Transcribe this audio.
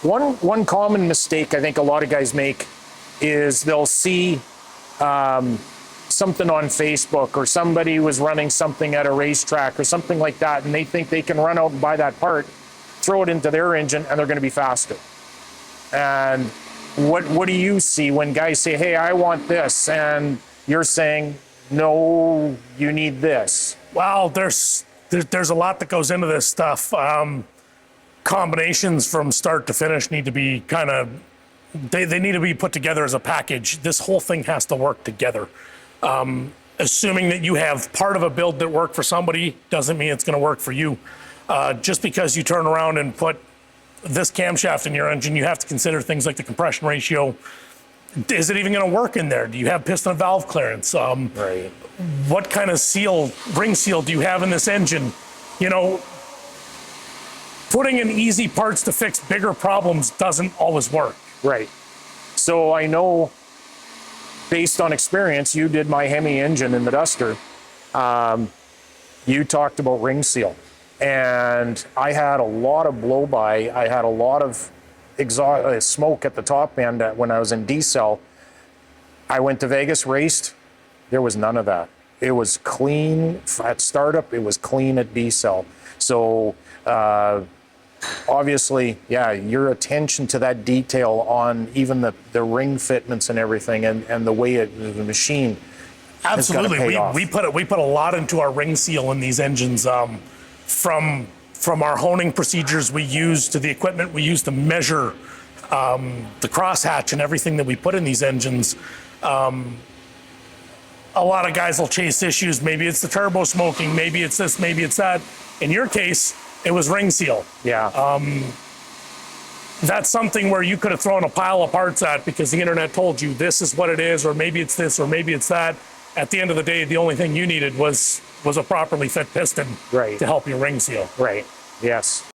One common mistake I think a lot of guys make is they'll see something on Facebook, or somebody was running something at a racetrack or something like that, and they think they can run out and buy that part, throw it into their engine, and they're going to be faster. And what do you see when guys say, hey, I want this, and you're saying, no, you need this? Well, there's a lot that goes into this stuff. Combinations from start to finish need to be they need to be put together as a package. This whole thing has to work together. Assuming that you have part of a build that worked for somebody doesn't mean it's going to work for you. Just because you turn around and put this camshaft in your engine, you have to consider things like the compression ratio. Is it even going to work in there? Do you have piston and valve clearance? Right. What kind of ring seal do you have in this engine? You know, putting in easy parts to fix bigger problems doesn't always work. Right. So I know, based on experience, you did my Hemi engine in the Duster. You talked about ring seal. And I had a lot of blow-by. I had a lot of exhaust smoke at the top end when I was in D-cell. I went to Vegas, raced. There was none of that. It was clean at startup. It was clean at D-cell. So obviously, yeah, your attention to that detail on even the ring fitments and everything, and the way the machine. Absolutely, we put a lot into our ring seal in these engines. From our honing procedures we use to the equipment we use to measure the crosshatch and everything that we put in these engines. A lot of guys will chase issues. Maybe it's the turbo smoking, maybe it's this, maybe it's that. In your case, it was ring seal. Yeah. That's something where you could have thrown a pile of parts at because the internet told you this is what it is, or maybe it's this, or maybe it's that. At the end of the day, the only thing you needed was a properly fit piston, right, to help your ring seal. Right. Yes.